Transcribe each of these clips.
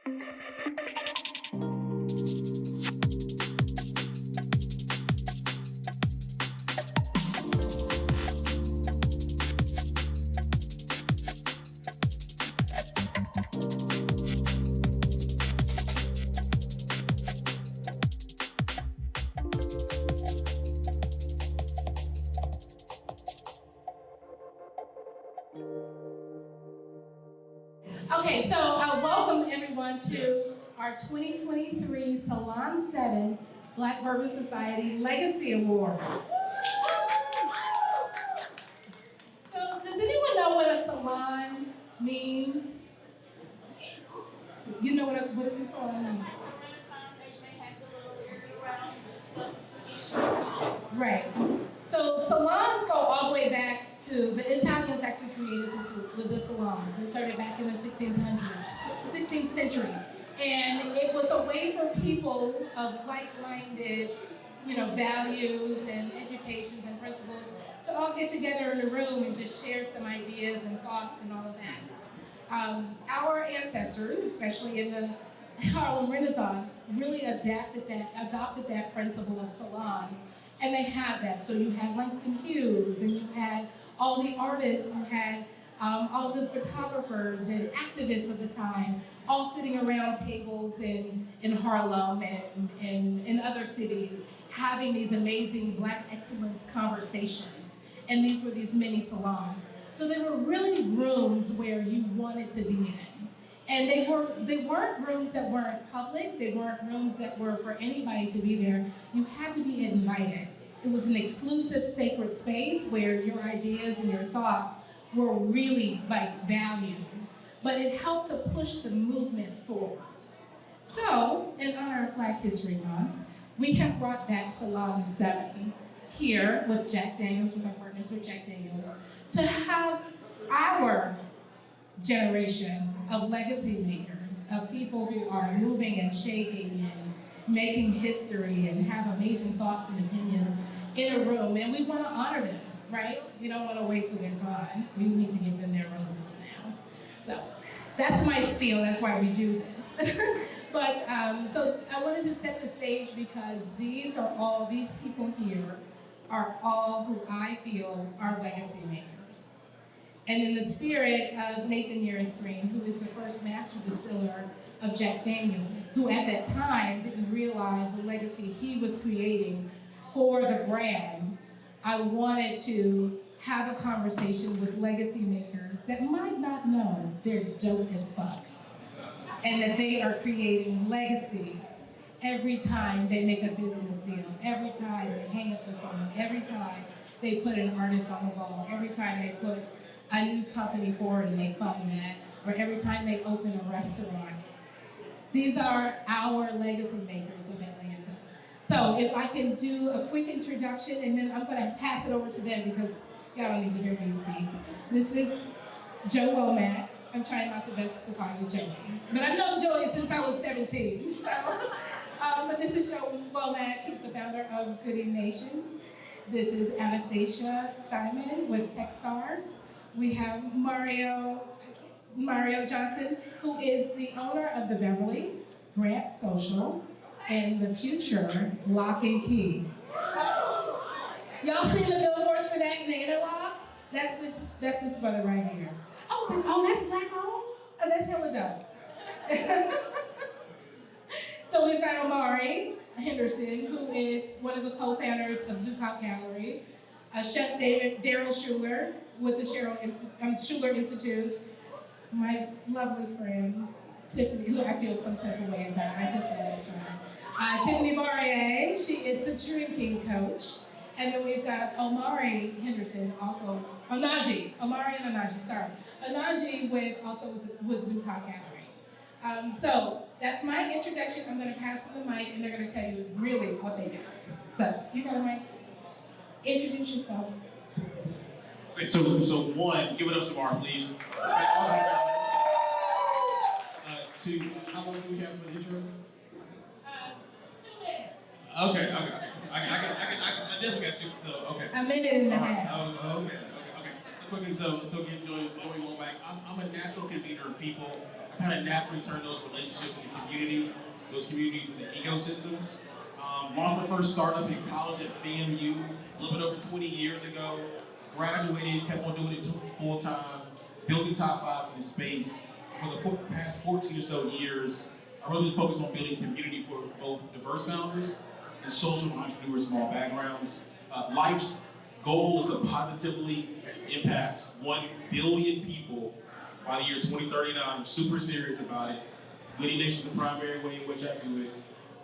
Okay, so I welcome everyone to our 2023 Salon 7 Black Bourbon Society Legacy Awards. So does anyone know what a salon means? You know what is a salon mean? Harlem Renaissance, they had the little sit-around discuss issues. Right. So salons go all the way back to, the Italians actually created the salons. It started back in the 16th century. And it was a way for people of like-minded, values and educations and principles to all get together in a room and just share some ideas and thoughts and all of that. Our ancestors, especially in the Harlem Renaissance, really adopted that principle of salons. And they had that. So you had Langston Hughes, and you had all the artists, you had all the photographers and activists of the time, all sitting around tables in Harlem and in other cities, having these amazing Black excellence conversations. And these were these mini salons. So they were really rooms where you wanted to be in. And they weren't rooms that weren't public, they weren't rooms that were for anybody to be there. You had to be invited. It was an exclusive sacred space where your ideas and your thoughts were really valued. But it helped to push the movement forward. So, in honor of Black History Month, we have brought back Salon 7 here with Jack Daniels, with our partners with Jack Daniels, to have our generation of legacy makers, of people who are moving and shaking and making history and have amazing thoughts and opinions in a room. And we want to honor them, right? We don't want to wait till they're gone. We need to give them their roses now. So that's my spiel, that's why we do this. But so I wanted to set the stage because these people here are all who I feel are legacy makers. And in the spirit of Nathan Nearest Green, who is the first master distiller of Jack Daniels, who at that time didn't realize the legacy he was creating for the brand, I wanted to have a conversation with legacy makers that might not know they're dope as fuck, and that they are creating legacies every time they make a business deal, every time they hang up the phone, every time they put an artist on the wall, every time they put a new company forward and they fund that, or every time they open a restaurant. These are our legacy makers of Atlanta. So if I can do a quick introduction, and then I'm gonna pass it over to them because y'all don't need to hear me speak. This is Joe Womack. I'm trying not to call you Joey, but I've known Joey since I was 17. So, but this is Joe Womack. He's the founder of Goody Nation. This is Anastasia Simon with Techstars. We have Mario Johnson, who is the owner of the Beverly, Grant Social, and the future Lock and Key. Y'all seen the billboards for that in the interlock? That's this brother right here. I was like, oh, that's Black owned? Oh, that's hella dope. So we've got Omari Henderson, who is one of the co-founders of ZuCot Gallery, Chef Daryl Schuler with the Schuler Institute, my lovely friend, Tiffany, who I feel some type of way about, I just said that's right. Tiffany Barrier, she is the drinking coach. And then we've got Omari Henderson, also, Onaji with ZuCot Gallery. So that's my introduction. I'm gonna pass them the mic and they're gonna tell you really what they do. So, you got a mic? Introduce yourself. Okay, so one, give it up some more, please. Awesome. Two, how long do we have for the intros? 2 minutes. Okay. I definitely got two, so okay. A minute and a half. Okay. So quickly, so again, Joey Womack. I'm a natural convener of people. kind of naturally turn those relationships into communities, those communities into ecosystems. Launched my first startup in college at FAMU a little bit over 20 years ago. Graduated, kept on doing it full time, built in top 5 in the space. For the past 14 or so years, I really focused on building community for both diverse founders and social entrepreneurs from all backgrounds. Life's goal is to positively impact 1 billion people by the year 2039. I'm super serious about it. Goodie Nation's the primary way in which I do it.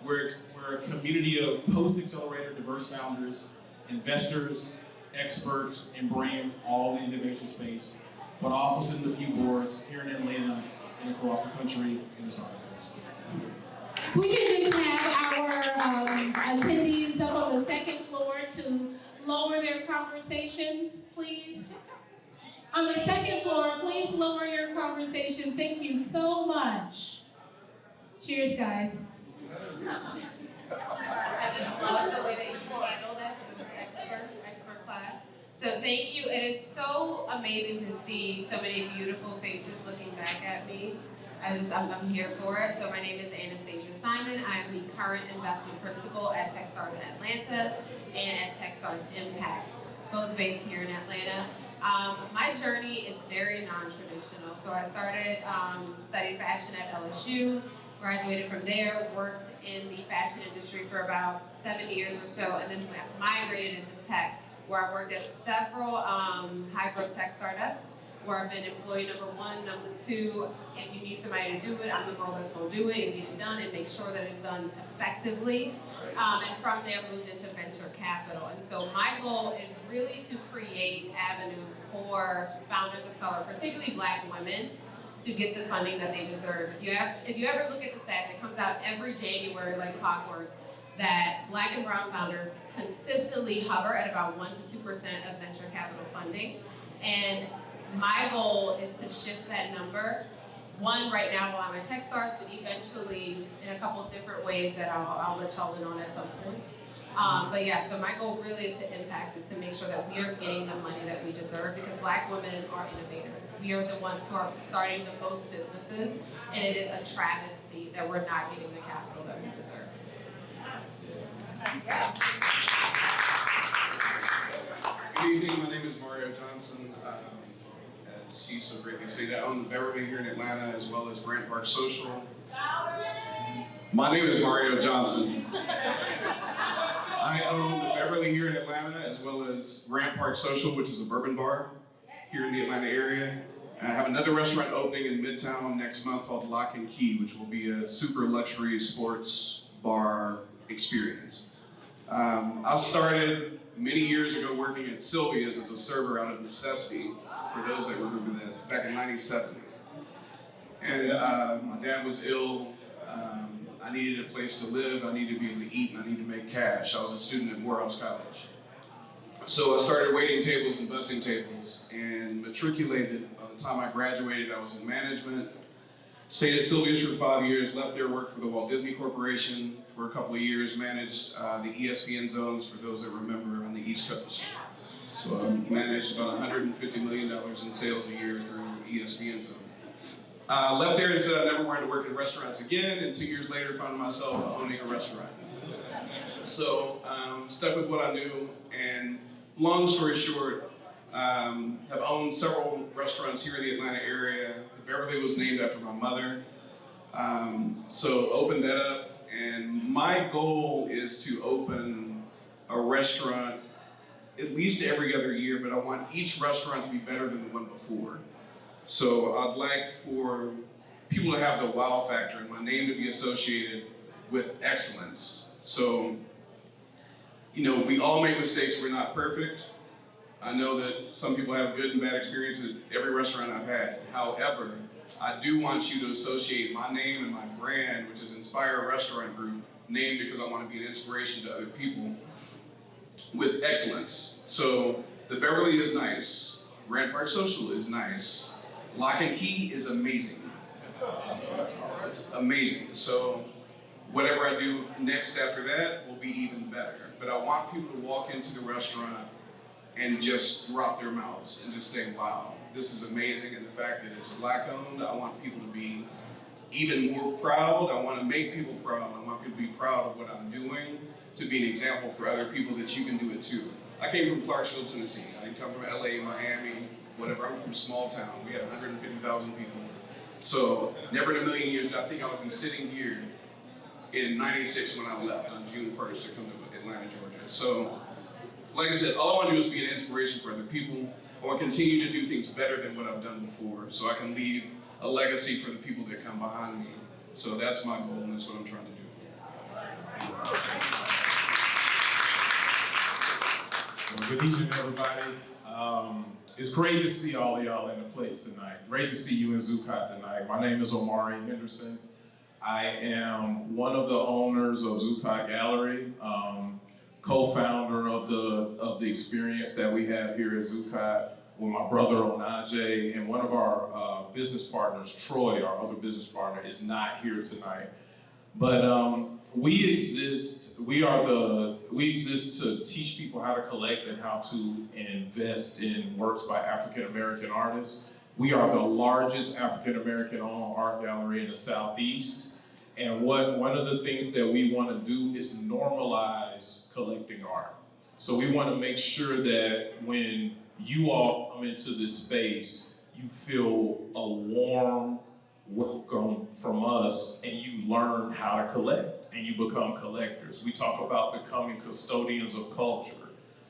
We're a community of post-accelerator diverse founders, investors, experts, and brands, all in the innovation space, but also sit in a few boards here in Atlanta and across the country in this artists. We can just have our attendees up on the second floor to lower their conversations, please. On the second floor, please lower your conversation. Thank you so much. Cheers, guys. I just love the way that you handled it. It was expert class. So thank you. It is so amazing to see so many beautiful faces looking back at me. I'm here for it. So my name is Anastasia Simon. I'm the current investment principal at Techstars Atlanta and at Techstars Impact, both based here in Atlanta. My journey is very non-traditional. So I started studying fashion at LSU, graduated from there, worked in the fashion industry for about 7 years or so, and then migrated into tech, where I worked at several high-growth tech startups, where I've been employee number 1, number 2. If you need somebody to do it, I'm the girl that's going to do it and get it done and make sure that it's done effectively. And from there, moved into venture capital. And so my goal is really to create avenues for founders of color, particularly Black women, to get the funding that they deserve. If you ever look at the stats, it comes out every January like clockwork, that Black and brown founders consistently hover at about 1 to 2% of venture capital funding. And my goal is to shift that number. One, right now while I'm at Techstars, but eventually in a couple different ways that I'll let y'all in on at some point. But yeah, so my goal really is to impact it, to make sure that we are getting the money that we deserve, because Black women are innovators. We are the ones who are starting the most businesses, and it is a travesty that we're not getting the capital that we deserve. Good evening, my name is Mario Johnson. As he so greatly stated, I own the Beverly here in Atlanta, as well as Grant Park Social. My name is Mario Johnson. I own the Beverly here in Atlanta, as well as Grant Park Social, which is a bourbon bar here in the Atlanta area. And I have another restaurant opening in Midtown next month called Lock and Key, which will be a super luxury sports bar experience. I started many years ago working at Sylvia's as a server out of necessity, for those that remember that, back in '97. And my dad was ill. I needed a place to live, I needed to be able to eat, and I needed to make cash. I was a student at Morehouse College. So I started waiting tables and busing tables and matriculated. By the time I graduated, I was in management. Stayed at Sylvia's for 5 years, left there, worked for the Walt Disney Corporation for a couple of years, managed the ESPN zones, for those that remember, on the East Coast. So I managed about $150 million in sales a year through ESPN zone. Left there and said I never wanted to work in restaurants again, and 2 years later found myself owning a restaurant. So stuck with what I knew, and long story short, have owned several restaurants here in the Atlanta area. The Beverly was named after my mother. So opened that up, and my goal is to open a restaurant at least every other year, but I want each restaurant to be better than the one before. So I'd like for people to have the wow factor and my name to be associated with excellence. So, you know, we all make mistakes, we're not perfect. I know that some people have good and bad experiences at every restaurant I've had. However, I do want you to associate my name and my brand, which is Inspire Restaurant Group, named because I want to be an inspiration to other people, with excellence. So the Beverly is nice, Grant Park Social is nice, Lock and Key is amazing. It's amazing. So whatever I do next after that will be even better. But I want people to walk into the restaurant and just drop their mouths and just say, wow, this is amazing. And the fact that it's Black owned, I want people to be even more proud. I want to make people proud. I want people to be proud of what I'm doing, to be an example for other people that you can do it too. I came from Clarksville, Tennessee. I didn't come from LA, Miami, whatever. I'm from a small town. We had 150,000 people. So never in a million years did I think I would be sitting here in '96 when I left on June 1st to come to Atlanta, Georgia. So, like I said, all I want to do is be an inspiration for other people. I want to continue to do things better than what I've done before, so I can leave a legacy for the people that come behind me. So that's my goal, and that's what I'm trying to do. Well, good evening, everybody. It's great to see all of y'all in the place tonight. Great to see you in ZuCot tonight. My name is Omari Henderson. I am one of the owners of ZuCot Gallery, co-founder of the experience that we have here at ZuCot with my brother Onaje, and one of our business partners, Troy, our other business partner, is not here tonight. But we exist to teach people how to collect and how to invest in works by African American artists. We are the largest African American owned art gallery in the Southeast. And one of the things that we want to do is normalize collecting art. So we want to make sure that when you all come into this space, you feel a warm welcome from us and you learn how to collect and you become collectors. We talk about becoming custodians of culture,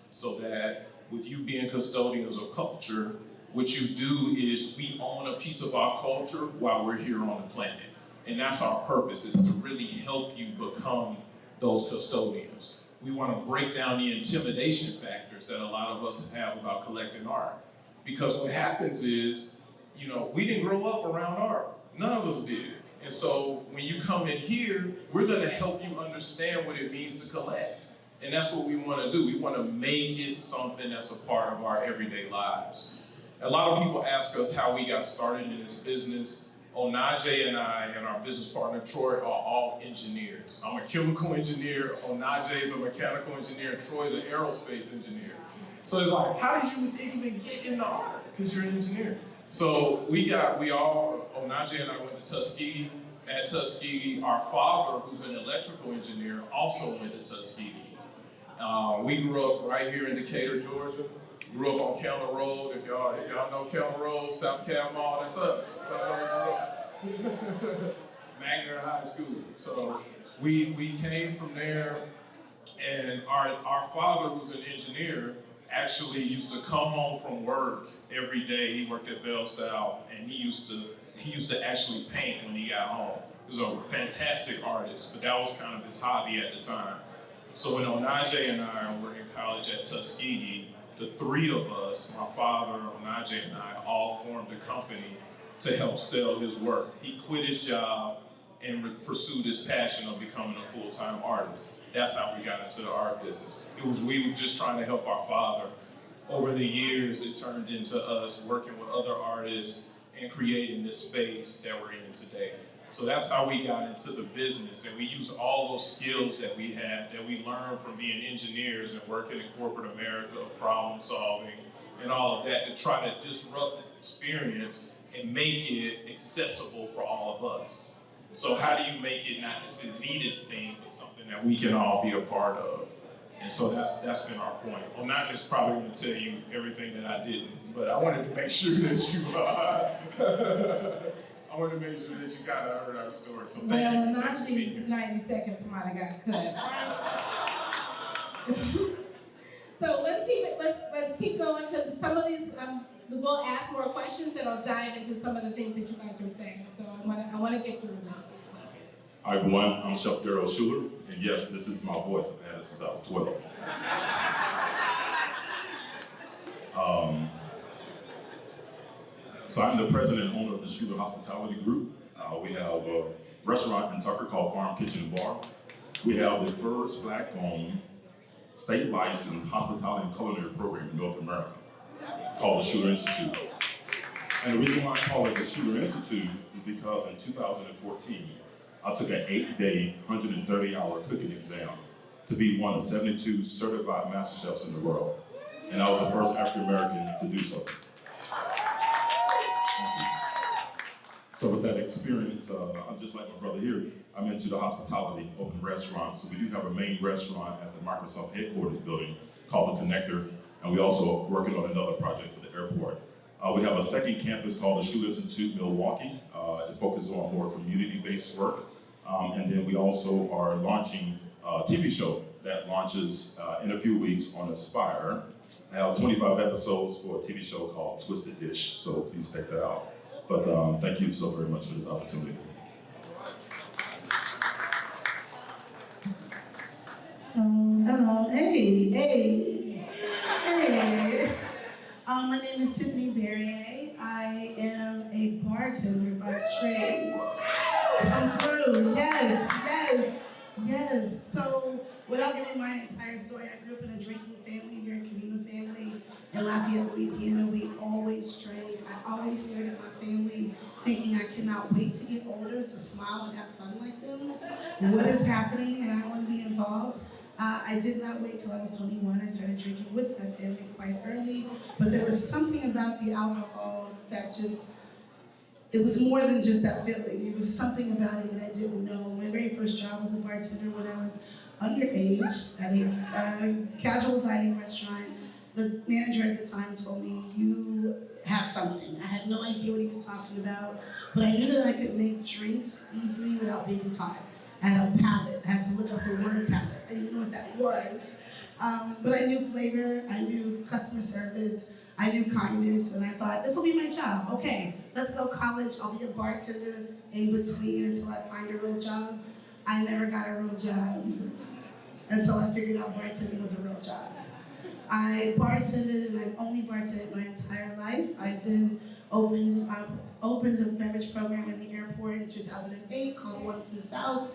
so that with you being custodians of culture, what you do is we own a piece of our culture while we're here on the planet. And that's our purpose, is to really help you become those custodians. We want to break down the intimidation factors that a lot of us have about collecting art. Because what happens is, we didn't grow up around art. None of us did. And so when you come in here, we're going to help you understand what it means to collect. And that's what we want to do. We want to make it something that's a part of our everyday lives. A lot of people ask us how we got started in this business. Onaje and I and our business partner, Troy, are all engineers. I'm a chemical engineer, Onaje is a mechanical engineer, and Troy is an aerospace engineer. So it's like, how did you even get into art? Because you're an engineer. So Onaje and I went to Tuskegee. At Tuskegee, our father, who's an electrical engineer, also went to Tuskegee. We grew up right here in Decatur, Georgia. Grew up on Kellner Road. If y'all know Kellner Road, South Cal Mall, that's us. Magner High School. So we came from there, and our father, who's an engineer, actually used to come home from work every day. He worked at Bell South, and he used to actually paint when he got home. He was a fantastic artist, but that was kind of his hobby at the time. So when Onaje and I were in college at Tuskegee, the three of us, my father, Onaje, and I, all formed a company to help sell his work. He quit his job and pursued his passion of becoming a full-time artist. That's how we got into the art business. We were just trying to help our father. Over the years, it turned into us working with other artists and creating this space that we're in today. So that's how we got into the business, and we use all those skills that we had, that we learned from being engineers and working in corporate America, problem solving, and all of that, to try to disrupt this experience and make it accessible for all of us. So how do you make it not this elitist thing, but something that we can all be a part of? And so that's been our point. I'm not just probably going to tell you everything that I didn't, but I wanted to make sure that you kind of heard our story. So thank you. Well, Onaje's 90 seconds might have got cut. So let's keep going, because some of these we'll ask more questions and I'll dive into some of the things that you guys are saying. So I want to get through this as well. Hi everyone, I'm Chef Daryl Schuler, and yes, this is my voice. I've had it since I was 12. So I'm the president and owner of the Schuler Hospitality Group. We have a restaurant in Tucker called Farm Kitchen and Bar. We have the first Black-owned, state-licensed hospitality and culinary program in North America called the Schuler Institute. And the reason why I call it the Schuler Institute is because in 2014, I took an 8-day, 130-hour cooking exam to be one of 72 certified master chefs in the world. And I was the first African American to do so. So with that experience, I'm just like my brother here, I'm into the hospitality, open restaurants. So we do have a main restaurant at the Microsoft headquarters building called The Connector, and we also are working on another project for the airport. We have a second campus called the Shoe Institute, Milwaukee. It focuses on more community-based work. And then we also are launching a TV show that launches in a few weeks on Aspire. I have 25 episodes for a TV show called Twisted Dish, so please check that out. But thank you so very much for this opportunity. Hello, hey. My name is Tiffany Berrier. I am a bartender by trade. Come through, yes. So, without getting my entire story, I grew up in a drinking family, very communal family in Lafayette, Louisiana. We always drank. I always stared at my family, thinking I cannot wait to get older, to smile and have fun like them. What is happening? And I want to be involved. I did not wait till I was 21. I started drinking with my family quite early, but there was something about the alcohol that it was more than just that feeling. It was something about it that I didn't know. My very first job was a bartender when I was underage at a casual dining restaurant. The manager at the time told me, "You have something." I had no idea what he was talking about, but I knew that I could make drinks easily without being taught. I had a palate. I had to look up the word palate. I didn't know what that was. But I knew flavor, I knew customer service, I knew kindness, and I thought, this will be my job. Okay, let's go college. I'll be a bartender in between until I find a real job. I never got a real job until I figured out bartending was a real job. I bartended, and I've only bartended my entire life. I then opened a beverage program in the airport in 2008 called One from the South.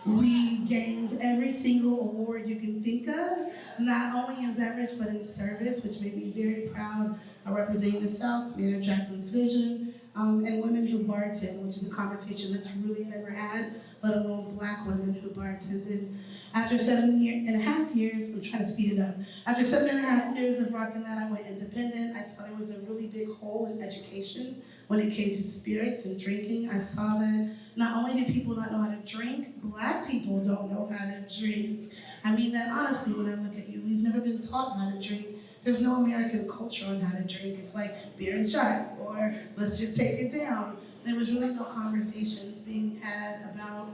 We gained every single award you can think of, not only in beverage but in service, which made me very proud of representing the South, Mayor Jackson's vision, and women who bartend, which is a conversation that's really never had, let alone Black women who bartended. After 7.5 years, I'm trying to speed it up. After 7.5 years of rocking that, I went independent. I saw there was a really big hole in education when it came to spirits and drinking. I saw that not only do people not know how to drink, Black people don't know how to drink. I mean that honestly when I look at you. We've never been taught how to drink. There's no American culture on how to drink. It's like beer and shot, or let's just take it down. There was really no conversations being had about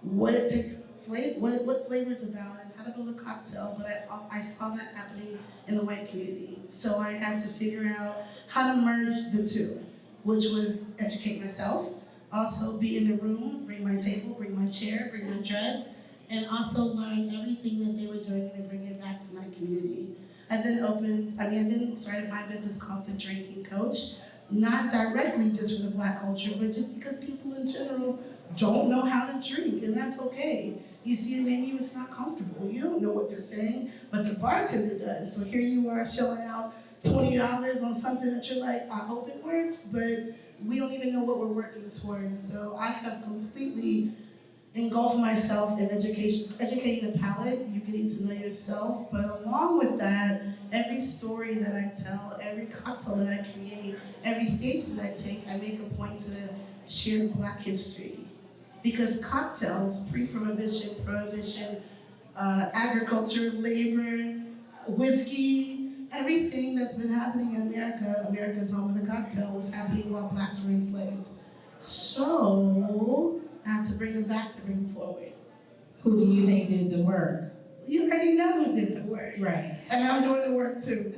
what it takes, what flavor's about, and how to build a cocktail, but I saw that happening in the white community. So I had to figure out how to merge the two, which was educate myself, also be in the room, bring my table, bring my chair, bring my dress, and also learn everything that they were doing and bring it back to my community. I then started my business called The Drinking Coach, not directly just for the Black culture, but just because people in general don't know how to drink, and that's okay. You see a menu, it's not comfortable. You don't know what they're saying, but the bartender does. So here you are shelling out $20 on something that you're like, I hope it works, but we don't even know what we're working towards. So I have completely engulfed myself in educating the palate, you getting to know yourself, but along with that, every story that I tell, every cocktail that I create, every stage that I take, I make a point to share Black history. Because cocktails, pre-prohibition, prohibition, agriculture, labor, whiskey, everything that's been happening in America, America's home of the cocktail, was happening while Blacks were enslaved. So, I have to bring them back to bring them forward. Who do you think did the work? You already know who did the work. Right. And I'm doing the work too.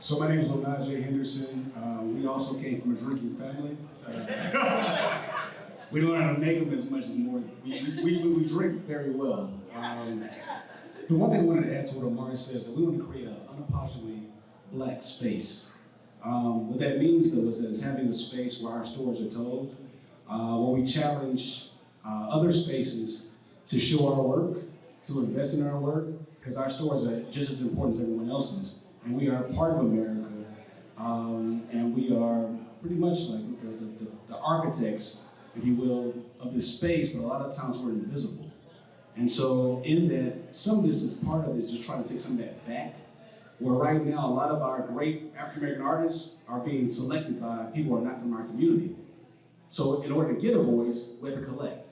So my name is Onaje Henderson. We also came from a drinking family. We don't know how to make them as much as more. We drink very well. The one thing I wanted to add to what Amari says, that we want to create an unapologetically Black space. What that means though is that it's having a space where our stories are told, where we challenge other spaces to show our work, to invest in our work, because our stories are just as important as everyone else's. And we are part of America, and we are pretty much like the architects, if you will, of this space, but a lot of times we're invisible. And so in that, some of this is part of this, just trying to take some of that back where right now a lot of our great African American artists are being selected by people who are not from our community. So in order to get a voice, we have to collect.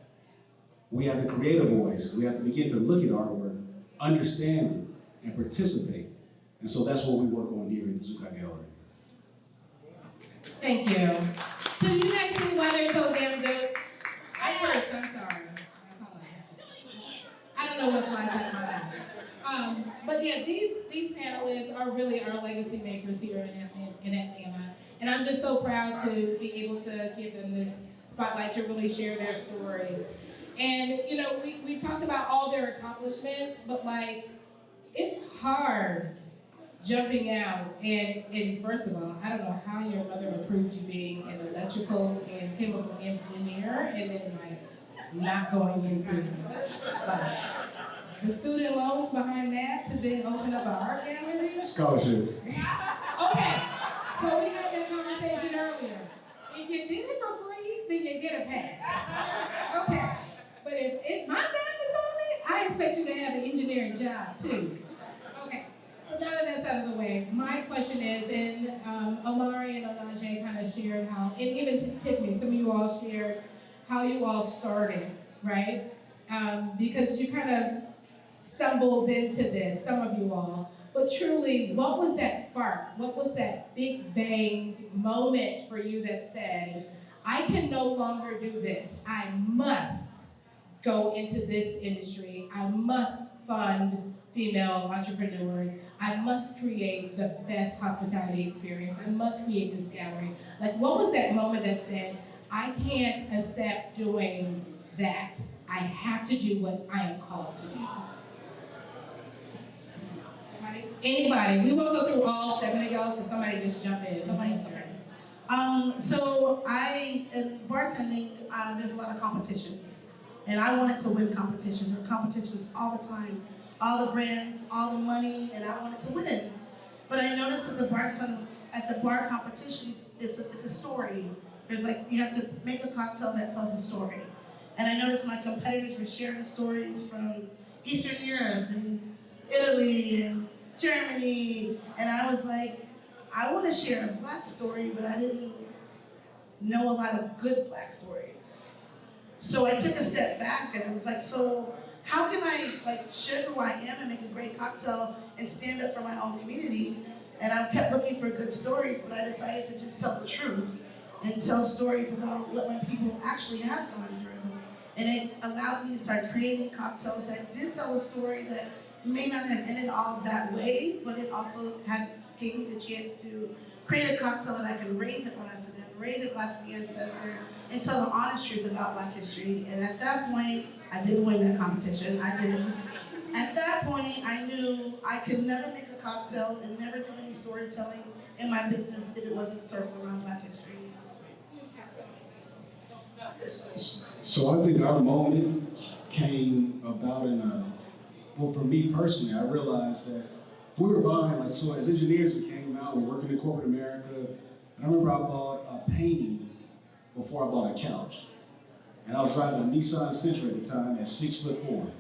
We have to create a voice. We have to begin to look at artwork, understand it, and participate. And so that's what we work on here at the ZuCot Gallery. Thank you. So you guys see why they're so damn good? I first, I'm sorry. I apologize. I don't know what flies out of my mouth. But yeah, these panelists are really our legacy makers here in Atlanta. And I'm just so proud to be able to give them this spotlight to really share their stories. And you know, we talked about all their accomplishments, but like, it's hard jumping out and first of all, I don't know how your mother approves you being an electrical and chemical engineer and then like not going into like the student loans behind that to then open up an art gallery. Scholarship. Okay, so we had that conversation earlier. If you did it for free, then you get a pass. Okay, but if my dime is on it, I expect you to have an engineering job too. Okay. So now that that's out of the way, my question is, and Amari and Olajay kind of shared how, and even Tiffany, some of you all shared how you all started, right? Because you kind of stumbled into this, some of you all. But truly, what was that spark? What was that big bang moment for you that said, I can no longer do this. I must go into this industry. I must fund female entrepreneurs. I must create the best hospitality experience. I must create this gallery. Like, what was that moment that said, I can't accept doing that. I have to do what I am called to do? Somebody? Anybody? We won't go through all 7 of y'all, so somebody just jump in. So in bartending, there's a lot of competitions. And I wanted to win competitions. There were competitions all the time. All the brands, all the money, and I wanted to win. But I noticed at the bar competitions, it's a story. There's like, you have to make a cocktail that tells a story. And I noticed my competitors were sharing stories from Eastern Europe and Italy and Germany. And I was like, I want to share a Black story, but I didn't know a lot of good Black stories. So I took a step back and I was like, so how can I like share who I am and make a great cocktail and stand up for my own community? And I kept looking for good stories, but I decided to just tell the truth and tell stories about what my people actually have gone through. And it allowed me to start creating cocktails that did tell a story that may not have ended all that way, but it also gave me the chance to create a cocktail that I could raise a glass to them, raise a glass to the ancestor, and tell the honest truth about Black history. And at that point, I didn't win that competition. I didn't. At that point, I knew I could never make a cocktail and never do any storytelling in my business if it wasn't circled around Black history. So I think our moment came about well, for me personally, I realized that we were buying, like, so as engineers we came out, we're working in corporate America, and I remember I bought a painting before I bought a couch. And I was driving a Nissan Sentra at the time at 6'4".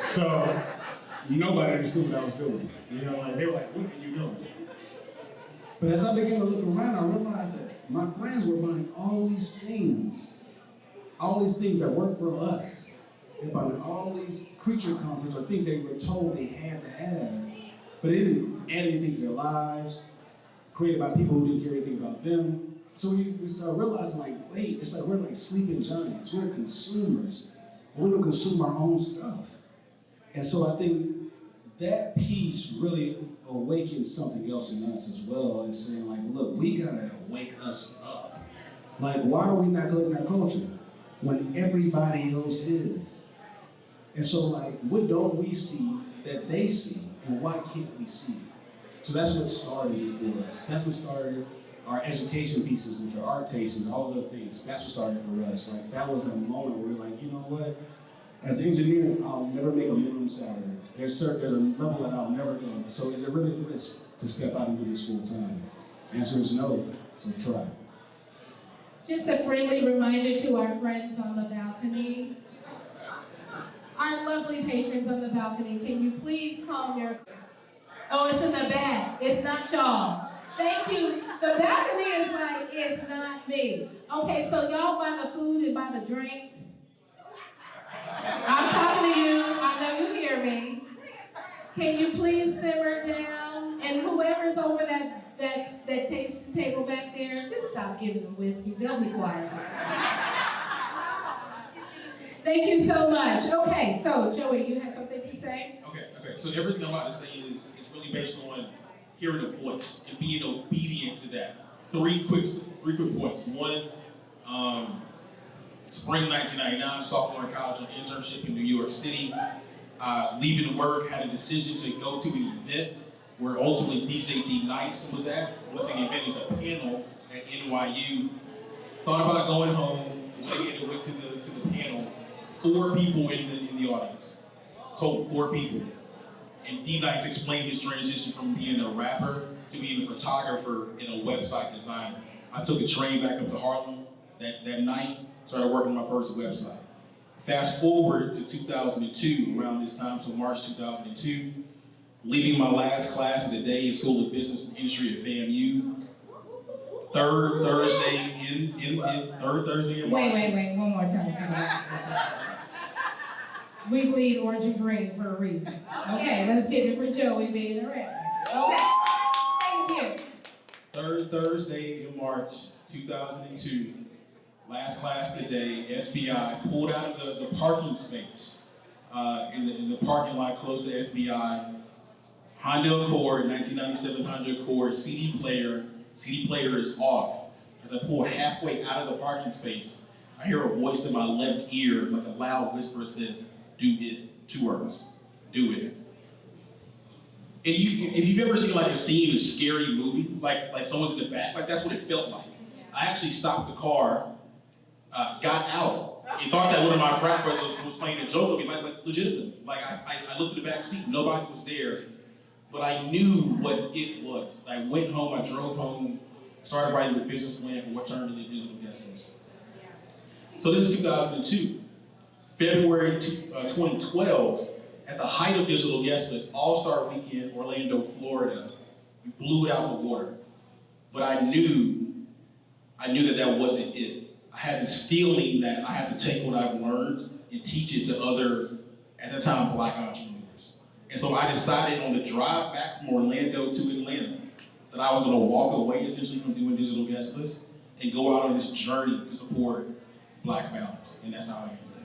So nobody understood what I was doing. You know, like, they were like, what are you doing? But as I began to look around, I realized that my friends were buying all these things that weren't for us. They're buying all these creature comforts or things they were told they had to have, but it didn't add anything to their lives, created by people who didn't care anything about them. So we started realizing, like, wait, it's like we're like sleeping giants. We're consumers, but we don't consume our own stuff. And so I think that piece really awakened something else in us as well, and saying, like, look, we gotta wake us up. Like, why are we not collecting our culture when everybody else is? And so, like, what don't we see that they see, and why can't we see it? So that's what started for us. That's what started our education pieces, which are art tastings, all those things. That's what started for us. Like, that was a moment where we're like, you know what? As an engineer, I'll never make a minimum salary. There's a level that I'll never go. So is it really a risk to step out and do this full time? The answer is no, so try. Just a friendly reminder to our friends on the balcony. Our lovely patrons on the balcony, can you please calm your... Oh, it's in the back. It's not y'all. Thank you. The balcony is like, it's not me. Okay, so y'all buy the food and buy the drinks. I'm talking to you. I know you hear me. Can you please simmer down? And whoever's over that tasting table back there, just stop giving them whiskey. They'll be quiet. Thank you so much. Okay, so Joey, you have something to say? Okay. So everything I'm about to say is really based on hearing a voice and being obedient to that. Three quick points. One, spring 1999, sophomore in college, an internship in New York City. Leaving work, had a decision to go to an event where ultimately DJ D Nice was at. When I say the event, it was a panel at NYU. Thought about going home, went to the panel. 4 people in the audience. Total 4 people. And D Nice explained his transition from being a rapper to being a photographer and a website designer. I took a train back up to Harlem that night, started working on my first website. Fast forward to 2002, around this time, so March 2002, leaving my last class of the day in School of Business and Industry at FAMU. Third Thursday in March. Wait, one more time. We bleed orange and green for a reason. Okay, let's get it for Joey being a rapper. Okay, thank you. Third Thursday in March 2002, last class of the day, SBI pulled out of the parking space in the parking lot close to SBI. Honda Accord, 1997 Honda Accord, CD player is off. As I pull halfway out of the parking space, I hear a voice in my left ear, like a loud whisper says, "Do it." 2 words, do it. And if you've ever seen like a scene in a scary movie, like someone's in the back, like that's what it felt like. I actually stopped the car, got out, and thought that one of my frat brothers was playing a joke with me, like legitimately. Like I looked in the back seat, nobody was there, but I knew what it was. I went home, I drove home, started writing the business plan for what turned into digital guest list. So this is 2002. February 2012, at the height of digital guest list, All-Star Weekend, Orlando, Florida, we blew it out the water. But I knew that wasn't it. I had this feeling that I had to take what I've learned and teach it to other, at the time, Black entrepreneurs. And so I decided on the drive back from Orlando to Atlanta that I was gonna walk away essentially from doing digital guest lists and go out on this journey to support Black founders. And that's how I got to it.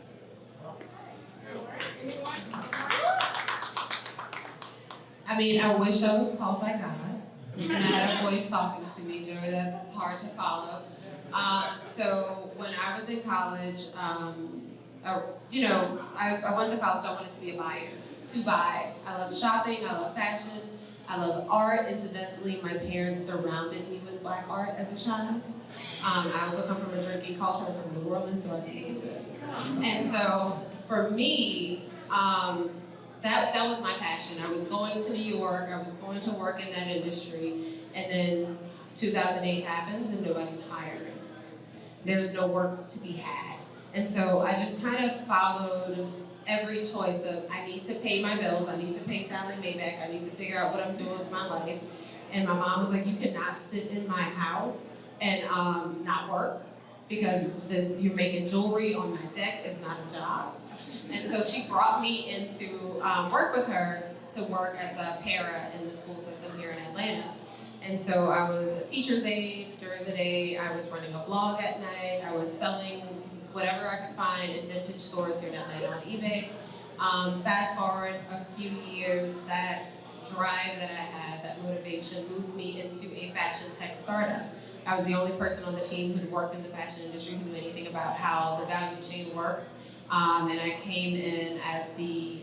I mean, I wish I was called by God and I had a voice talking to me, Joey. That's hard to follow. So when I was in college, I went to college, I wanted to be a buyer, to buy. I love shopping, I love fashion, I love art. Incidentally, my parents surrounded me with Black art as a child. I also come from a drinking culture. I'm from New Orleans, so I see this. And so for me, that was my passion. I was going to New York, I was going to work in that industry, and then 2008 happens and nobody's hiring. There's no work to be had. And so I just kind of followed every choice of, I need to pay my bills, I need to pay Sally Mayback, I need to figure out what I'm doing with my life. And my mom was like, you cannot sit in my house and not work, because you're making jewelry on my deck is not a job. And so she brought me in to work with her to work as a para in the school system here in Atlanta. And so I was a teacher's aide during the day, I was running a blog at night, I was selling whatever I could find in vintage stores here in Atlanta on eBay. Fast forward a few years, that drive that I had, that motivation moved me into a fashion tech startup. I was the only person on the team who worked in the fashion industry who knew anything about how the value chain worked. And I came in as the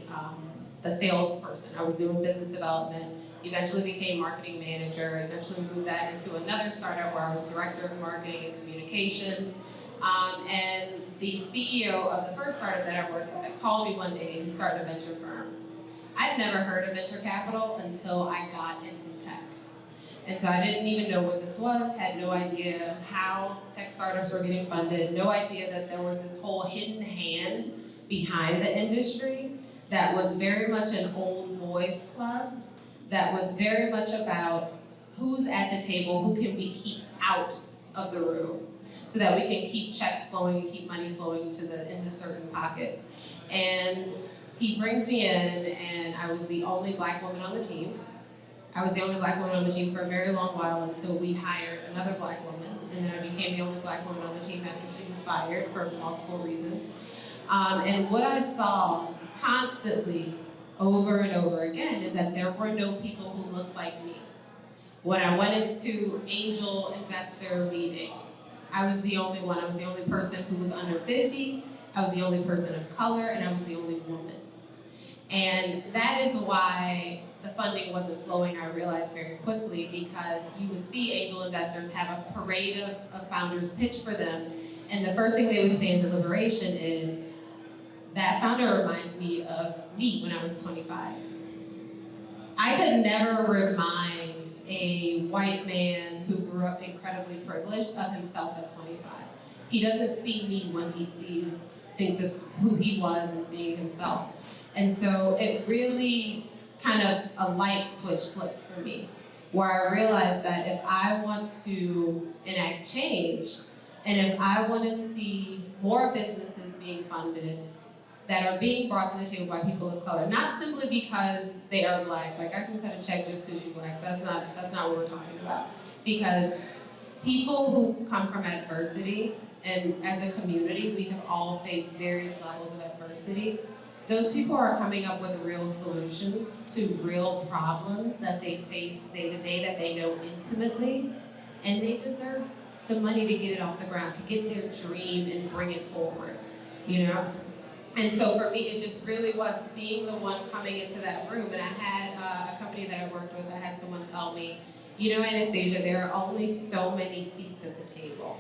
salesperson. I was doing business development, eventually became marketing manager, eventually moved that into another startup where I was director of marketing and communications. And the CEO of the first startup that I worked at called me one day and he started a venture firm. I'd never heard of venture capital until I got into tech. And so I didn't even know what this was, had no idea how tech startups were getting funded, no idea that there was this whole hidden hand behind the industry that was very much an old boys club that was very much about who's at the table, who can we keep out of the room, so that we can keep checks flowing and keep money flowing into certain pockets. And he brings me in, and I was the only Black woman on the team. I was the only Black woman on the team for a very long while until we hired another Black woman, and then I became the only Black woman on the team after she was fired for multiple reasons. And what I saw constantly, over and over again, is that there were no people who looked like me. When I went into angel investor meetings, I was the only one. I was the only person who was under 50. I was the only person of color, and I was the only woman. And that is why the funding wasn't flowing, I realized very quickly, because you would see angel investors have a parade of founders pitch for them, and the first thing they would say in deliberation is, that founder reminds me of me when I was 25. I could never remind a white man who grew up incredibly privileged of himself at 25. He doesn't see me when he thinks of who he was and seeing himself. And so it really kind of a light switch flipped for me, where I realized that if I want to enact change, and if I want to see more businesses being funded that are being brought to the table by people of color, not simply because they are Black, like I can cut a check just because you're Black, that's not what we're talking about. Because people who come from adversity, and as a community, we have all faced various levels of adversity. Those people are coming up with real solutions to real problems that they face day to day, that they know intimately, and they deserve the money to get it off the ground, to get their dream and bring it forward, you know? And so for me, it just really was being the one coming into that room. And I had a company that I worked with, I had someone tell me, you know, Anastasia, there are only so many seats at the table.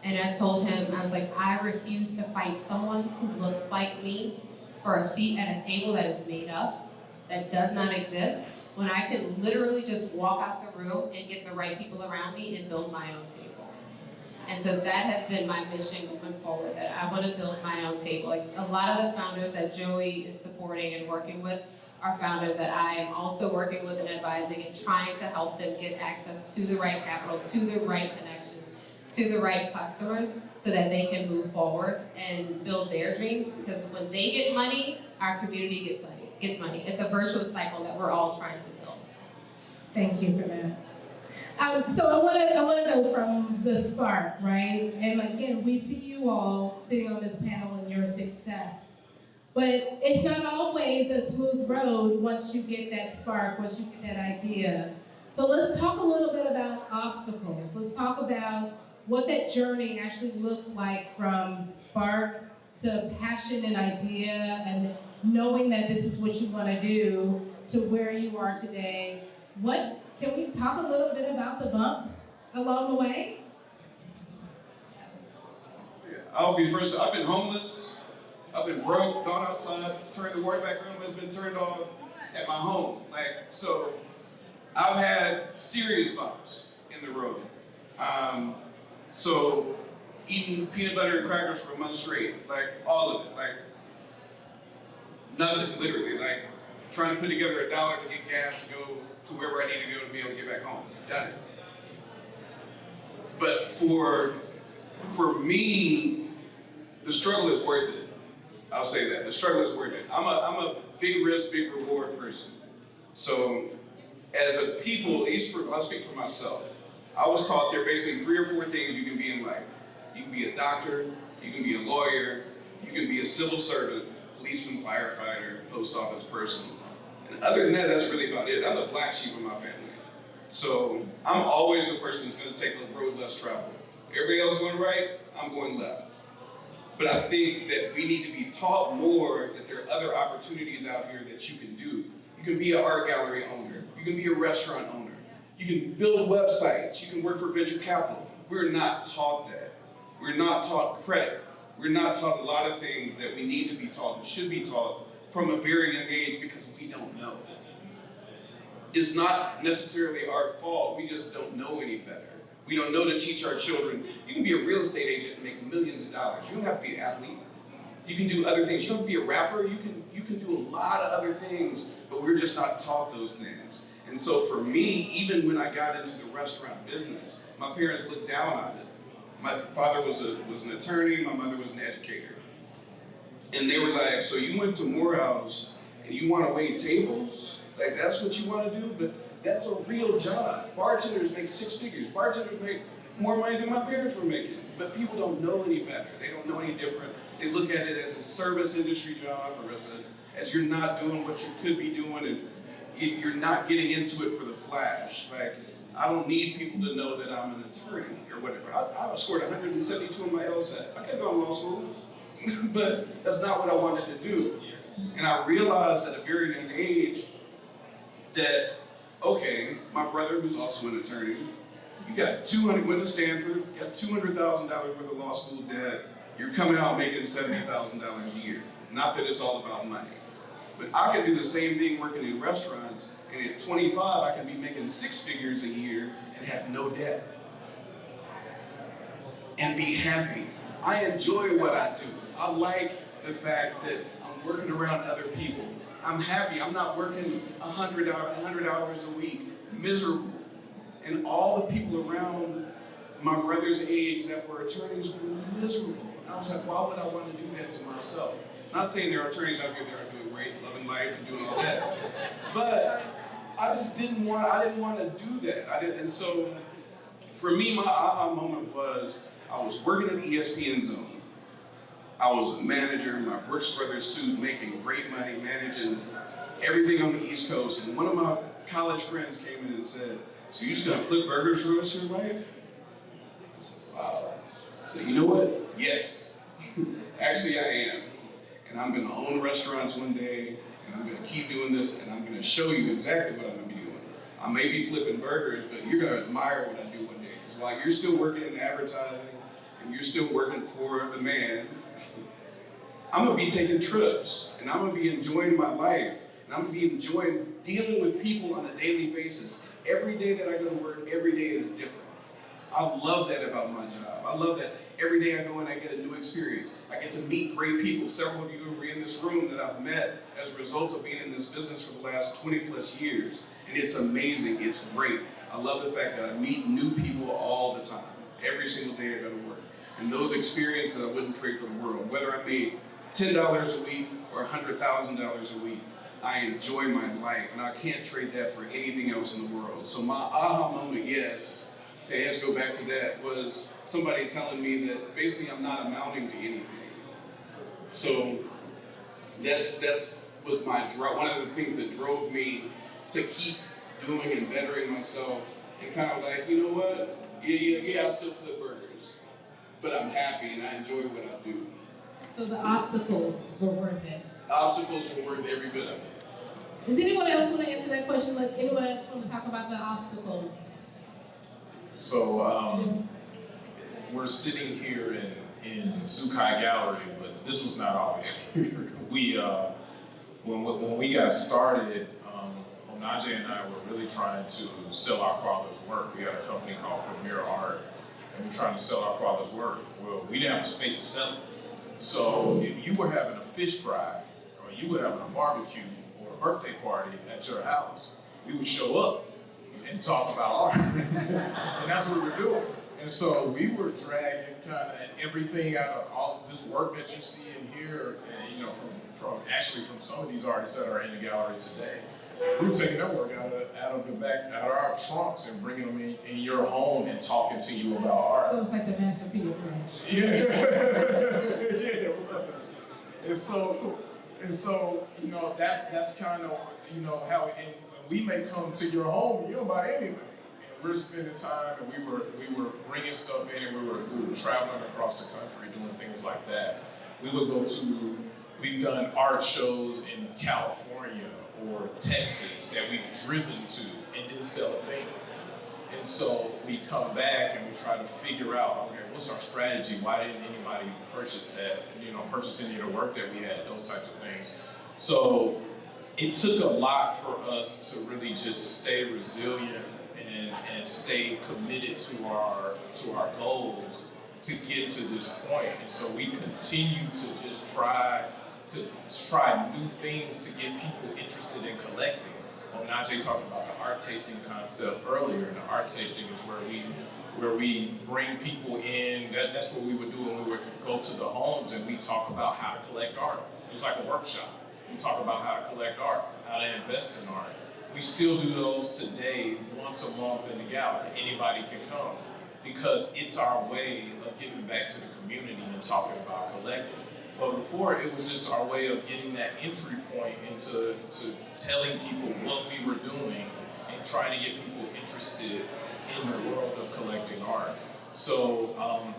And I told him, I was like, I refuse to fight someone who looks like me for a seat at a table that is made up, that does not exist, when I could literally just walk out the room and get the right people around me and build my own table. And so that has been my mission moving forward, that I want to build my own table. Like a lot of the founders that Joey is supporting and working with are founders that I am also working with and advising and trying to help them get access to the right capital, to the right connections, to the right customers, so that they can move forward and build their dreams. Because when they get money, our community gets money. It's a virtuous cycle that we're all trying to build. Thank you for that. So I want to go from the spark, right? And again, we see you all sitting on this panel and your success, but it's not always a smooth road once you get that spark, once you get that idea. So let's talk a little bit about obstacles. Let's talk about what that journey actually looks like, from spark to passion and idea and knowing that this is what you want to do, to where you are today. Can we talk a little bit about the bumps along the way? Yeah, I'll be first. I've been homeless. I've been broke, gone outside, turned the water back on, has been turned off at my home. So I've had serious bumps in the road. So eating peanut butter and crackers for a month straight, all of it, nothing, literally, trying to put together $1 to get gas to go to wherever I need to go to be able to get back home. Done it. But for me, the struggle is worth it. I'll say that. The struggle is worth it. I'm a big risk, big reward person. So as a people, at least I'll speak for myself, I was taught there are basically 3 or 4 things you can be in life. You can be a doctor, you can be a lawyer, you can be a civil servant, policeman, firefighter, post office person. And other than that, that's really about it. I'm the black sheep of my family. So I'm always the person that's gonna take the road less traveled. Everybody else going right, I'm going left. But I think that we need to be taught more that there are other opportunities out here that you can do. You can be an art gallery owner. You can be a restaurant owner. You can build websites. You can work for venture capital. We're not taught that. We're not taught credit. We're not taught a lot of things that we need to be taught and should be taught from a very young age because we don't know. It's not necessarily our fault. We just don't know any better. We don't know to teach our children. You can be a real estate agent and make millions of dollars. You don't have to be an athlete. You can do other things. You don't have to be a rapper. You you can do a lot of other things, but we're just not taught those things. And so for me, even when I got into the restaurant business, my parents looked down on it. My father was an attorney, my mother was an educator. And they were like, so you went to Morehouse and you want to wait tables? Like, that's what you want to do? But that's a real job. Bartenders make 6 figures. Bartenders make more money than my parents were making. But people don't know any better. They don't know any different. They look at it as a service industry job, or as you're not doing what you could be doing, and you're not getting into it for the flash. Like, I don't need people to know that I'm an attorney or whatever. I scored 172 on my LSAT. I could have gone to law school, but that's not what I wanted to do. And I realized at a very young age that, okay, my brother, who's also an attorney, you got went to Stanford, you got $200,000 worth of law school debt, you're coming out making $70,000 a year. Not that it's all about money. But I can do the same thing working in restaurants, and at 25, I can be making 6 figures a year and have no debt. And be happy. I enjoy what I do. I like the fact that I'm working around other people. I'm happy. I'm not working 100 hours a week, miserable. And all the people around my brother's age that were attorneys were miserable. And I was like, why would I want to do that to myself? Not saying there are attorneys out here that are doing great, loving life, and doing all that. But I just didn't want to do that. And so for me, my aha moment was, I was working at ESPN Zone. I was a manager in my Brooks Brothers suit, making great money, managing everything on the East Coast. And one of my college friends came in and said, so you're just gonna flip burgers for the rest of your life? I said, wow. I said, you know what? Yes. Actually, I am. And I'm gonna own restaurants one day, and I'm gonna keep doing this, and I'm gonna show you exactly what I'm gonna be doing. I may be flipping burgers, but you're gonna admire what I do one day. Because while you're still working in advertising, and you're still working for the man, I'm gonna be taking trips, and I'm gonna be enjoying my life, and I'm gonna be enjoying dealing with people on a daily basis. Every day that I go to work, every day is different. I love that about my job. I love that every day I go in, I get a new experience. I get to meet great people. Several of you who are in this room that I've met as a result of being in this business for the last 20 plus years. And it's amazing, it's great. I love the fact that I meet new people all the time, every single day I go to work. And those experiences I wouldn't trade for the world. Whether I made $10 a week or $100,000 a week, I enjoy my life, and I can't trade that for anything else in the world. So my aha moment, yes, to go back to that, was somebody telling me that basically I'm not amounting to anything. So that's was my drive. One of the things that drove me to keep doing and bettering myself, and kind of like, you know what? Yeah, I still flip burgers, but I'm happy and I enjoy what I do. So the obstacles were worth it. Obstacles were worth every bit of it. Does anyone else want to answer that question? Like, anyone else want to talk about the obstacles? So we're sitting here in ZuCot Gallery, but this was not always here. When we got started, Onaje and I were really trying to sell our father's work. We had a company called Premier Art, and we were trying to sell our father's work. Well, we didn't have a space to sell it. So if you were having a fish fry, or you were having a barbecue, or a birthday party at your house, we would show up and talk about art. And that's what we were doing. And so we were dragging kind of everything out of all this work that you see in here, and, you know, from some of these artists that are in the gallery today. We were taking their work out of our trunks and bringing them in your home and talking to you about art. So it's like the Master P approach. Yeah. Yeah. And so, you know, that's kind of, you know, how, and we may come to your home and you don't buy anything. And we're spending time, and we were bringing stuff in, and we were traveling across the country doing things like that. We've done art shows in California or Texas that we've driven to and didn't sell a thing. And so we come back and we try to figure out, okay, what's our strategy? Why didn't anybody purchase any of the work that we had, those types of things. So it took a lot for us to really just stay resilient and stay committed to our goals to get to this point. And so we continue to just try try new things to get people interested in collecting. Najee talked about the art tasting concept earlier, and the art tasting is where we bring people in. That's what we would do when we would go to the homes and we talk about how to collect art. It was like a workshop. We talk about how to collect art, how to invest in art. We still do those today once a month in the gallery. Anybody can come because it's our way of giving back to the community and talking about collecting. But before, it was just our way of getting that entry point into telling people what we were doing and trying to get people interested in the world of collecting art. So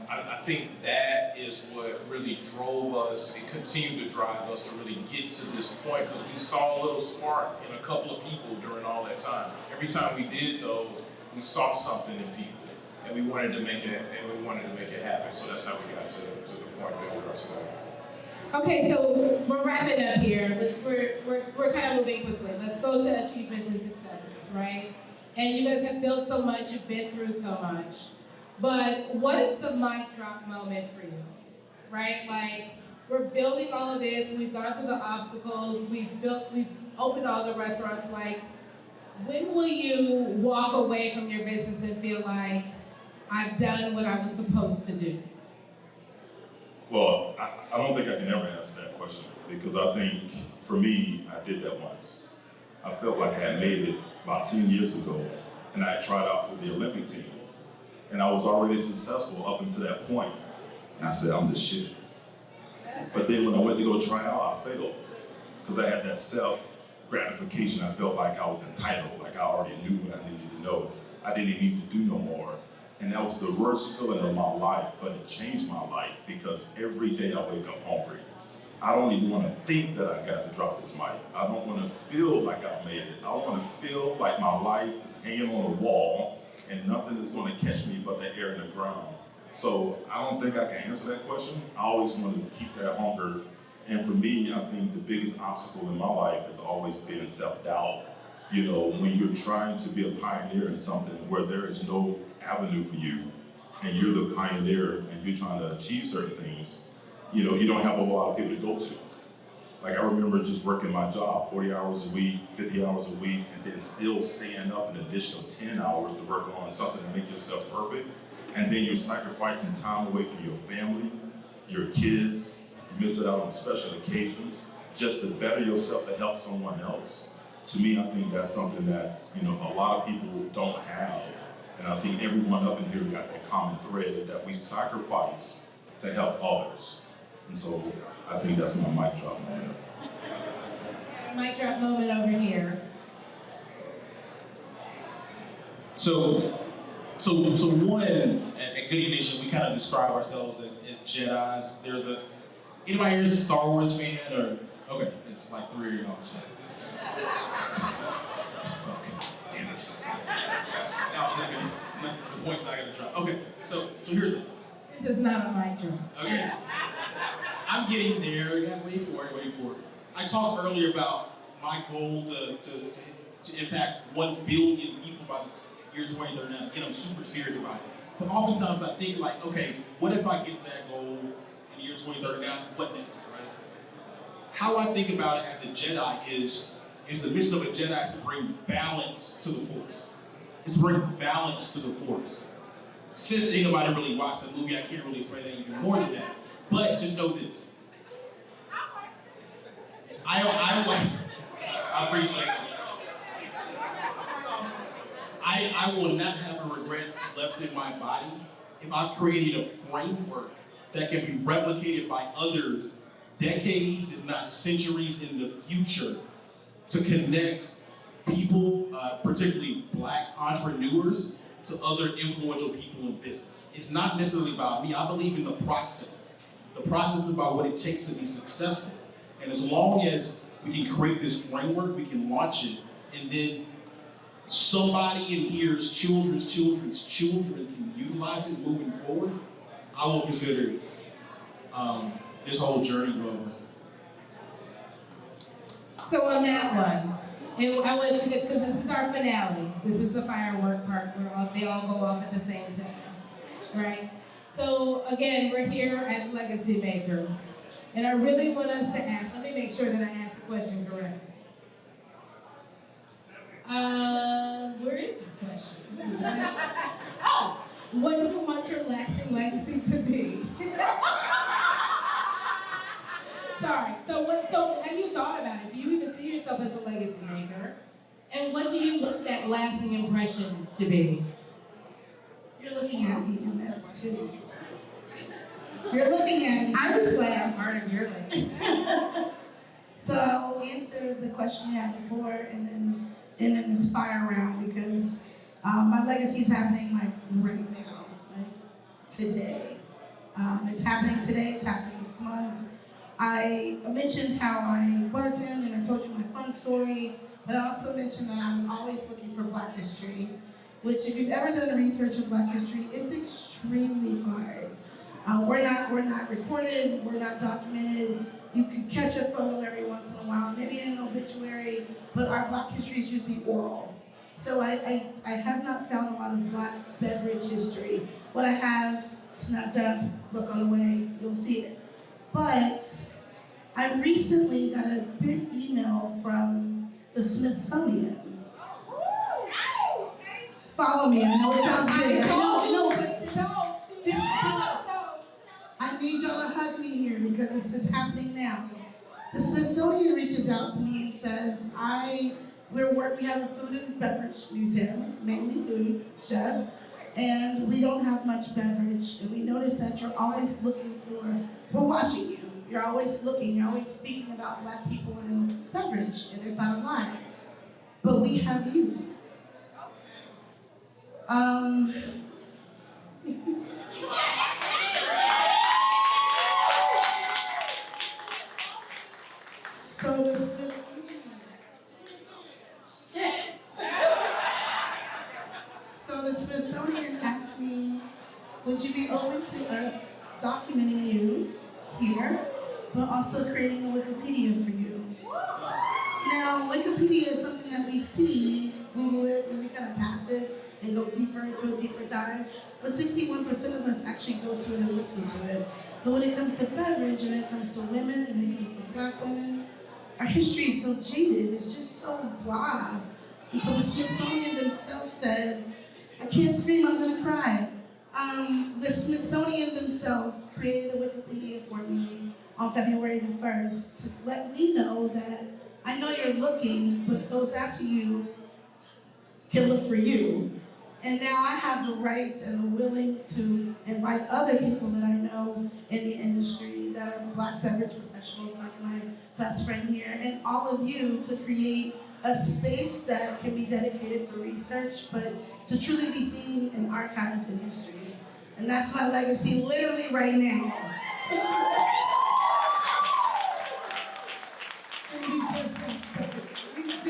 I think that is what really drove us and continued to drive us to really get to this point, because we saw a little spark in a couple of people during all that time. Every time we did those, we saw something in people, and we wanted to make it happen. So that's how we got to the point that we are today. Okay, so we're wrapping up here. We're kind of moving quickly. Let's go to achievements and successes, right? And you guys have built so much, you've been through so much. But what is the mic drop moment for you, right? Like, we're building all of this, we've gone through the obstacles, we've opened all the restaurants. Like, when will you walk away from your business and feel like, I've done what I was supposed to do? Well, I don't think I can ever answer that question, because I think, for me, I did that once. I felt like I had made it about 10 years ago, and I had tried out for the Olympic team. And I was already successful up until that point. And I said, I'm the shit. But then when I went to go try out, I failed. Because I had that self-gratification. I felt like I was entitled, like I already knew what I needed to know. I didn't need to do no more. And that was the worst feeling of my life, but it changed my life, because every day I wake up hungry. I don't even want to think that I got to drop this mic. I don't want to feel like I made it. I want to feel like my life is hanging on a wall and nothing is going to catch me but the air in the ground. So I don't think I can answer that question. I always wanted to keep that hunger. And for me, I think the biggest obstacle in my life has always been self-doubt. You know, when you're trying to be a pioneer in something where there is no avenue for you, and you're the pioneer and you're trying to achieve certain things, you know, you don't have a whole lot of people to go to. Like, I remember just working my job 40 hours a week, 50 hours a week, and then still staying up an additional 10 hours to work on something to make yourself perfect. And then you're sacrificing time away from your family, your kids, you miss it out on special occasions, just to better yourself to help someone else. To me, I think that's something that, you know, a lot of people don't have. And I think everyone up in here got that common thread, is that we sacrifice to help others. And so I think that's my mic drop moment. Mic drop moment over here. So one, at Goody Nation, we kind of describe ourselves as Jedis. Anybody here is a Star Wars fan, or, okay, it's like 3 of y'all. Damn it. Now it's not gonna, the point's not gonna drop. Okay, so here's the. This is not a mic drop. Okay. I'm getting there. You gotta wait for it. I talked earlier about my goal to impact 1 billion people by the year 2039, and I'm super serious about it. But oftentimes I think, like, okay, what if I get to that goal in the year 2039? What next, right? How I think about it as a Jedi is the mission of a Jedi is to bring balance to the Force. It's to bring balance to the Force. Since anybody really watched the movie, I can't really explain that even more than that. But just know this. I appreciate it. I will not have a regret left in my body if I've created a framework that can be replicated by others decades, if not centuries in the future, to connect people, particularly Black entrepreneurs, to other influential people in business. It's not necessarily about me. I believe in the process. The process is about what it takes to be successful. And as long as we can create this framework, we can launch it, and then somebody in here's children's children can utilize it moving forward, I will consider this whole journey well worth it. So on that one, and I want you to, because this is our finale, this is the firework part where they all go off at the same time, right? So again, we're here as legacy makers, And I really want us to ask, let me make sure that I ask the question correctly. Where is the question? Oh, what do you want your lasting legacy to be? Sorry. So have you thought about it? Do you even see yourself as a legacy maker? And what do you want that lasting impression to be? You're looking at me, and that's just. You're looking at me. I'm just glad I'm part of your legacy. So I'll answer the question you had before, and then this fire round, because my legacy is happening like right now, like today. It's happening today. It's happening this month. I mentioned how I bartend, and I told you my fun story, but I also mentioned that I'm always looking for Black history, which if you've ever done research of Black history, it's extremely hard. We're not recorded, we're not documented. You can catch a photo every once in a while, maybe in an obituary, but our Black history is usually oral. So I have not found a lot of Black beverage history. What I have snapped up, look on the way, you'll see it. But I recently got a big email from the Smithsonian. Follow me, I know it sounds big. I need y'all to hug me here because this is happening now. The Smithsonian reaches out to me and says, we have a food and beverage museum, mainly food, chef, and we don't have much beverage. And we noticed that you're always looking we're watching you. You're always looking, you're always speaking about Black people and beverage, and there's not a line. But we have you. So the Smithsonian asked me, would you be open to us documenting you here, but also creating a Wikipedia for you? Now, Wikipedia is something that we see, Google it, and we kind of pass it and go deeper into a deeper dive, but 61% of us actually go to it and listen to it. But when it comes to beverage, and it comes to women, and it comes to Black women, our history is so jaded, it's just so blah. And so the Smithsonian themselves said, I can't scream, I'm gonna cry. The Smithsonian themselves created a Wikipedia for me on February the 1st to let me know that I know you're looking, but those after you can look for you. And now I have the rights and the willing to invite other people that I know in the industry that are Black beverage professionals, like my best friend here, and all of you to create a space that can be dedicated for research, but to truly be seen and archived in history. And that's my legacy literally right now. And we just got started. We just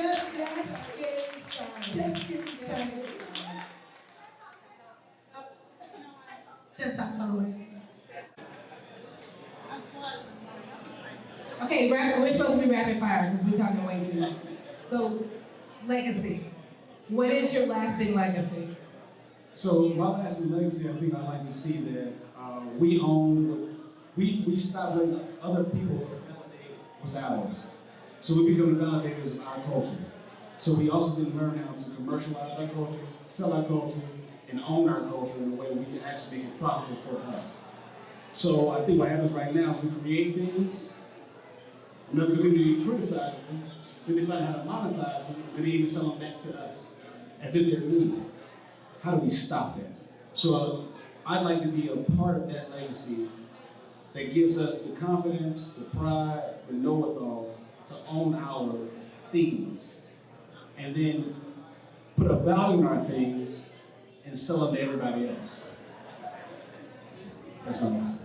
getting started. TED Talks on the way. Okay, we're supposed to be rapid fire because we're talking way too much. So, legacy. What is your lasting legacy? So my lasting legacy, I think I like to see that we stop letting other people validate what's ours. So we become the validators of our culture. So we also didn't learn how to commercialize our culture, sell our culture, and own our culture in a way we can actually make it profitable for us. So I think what happens right now is we create things, another community criticizes them, then they find out how to monetize them, and they even sell them back to us as if they're new. How do we stop that? So I'd like to be a part of that legacy that gives us the confidence, the pride, the know-it-all to own our things, and then put a value in our things and sell them to everybody else. That's my legacy.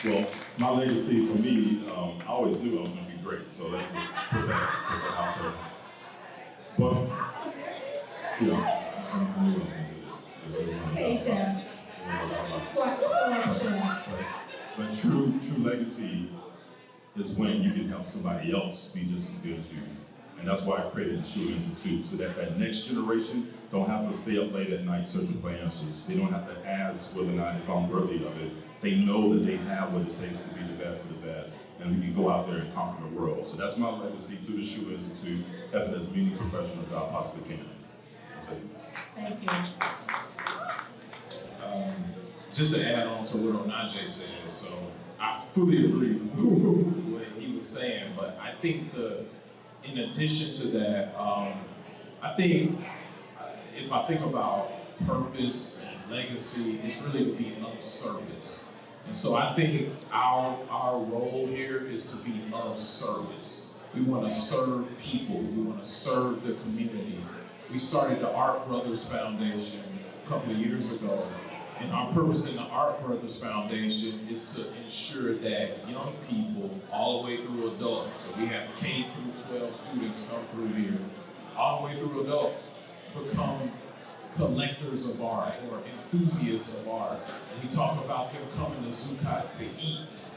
Well, my legacy for me, I always knew I was going to be great, so let's just put that out there. But, you know, I knew I was going to do this. Hey, Chef. But true legacy is when you can help somebody else be just as good as you. And that's why I created the Shoe Institute, so that that next generation don't have to stay up late at night searching for answers. They don't have to ask whether or not if I'm worthy of it. They know that they have what it takes to be the best of the best, and we can go out there and conquer the world. So that's my legacy through the Shoe Institute, helping as many professionals as I possibly can. That's it. Thank you. Just to add on to what Onaje said, so I fully agree with what he was saying, but I think in addition to that, I think if I think about purpose and legacy, it's really to be of service. And so I think our role here is to be of service. We want to serve people. We want to serve the community. We started the Art Brothers Foundation a couple of years ago. And our purpose in the Art Brothers Foundation is to ensure that young people, all the way through adults, so we have K through 12 students come through here, all the way through adults, become collectors of art or enthusiasts of art. And we talk about them coming to ZuCot to eat.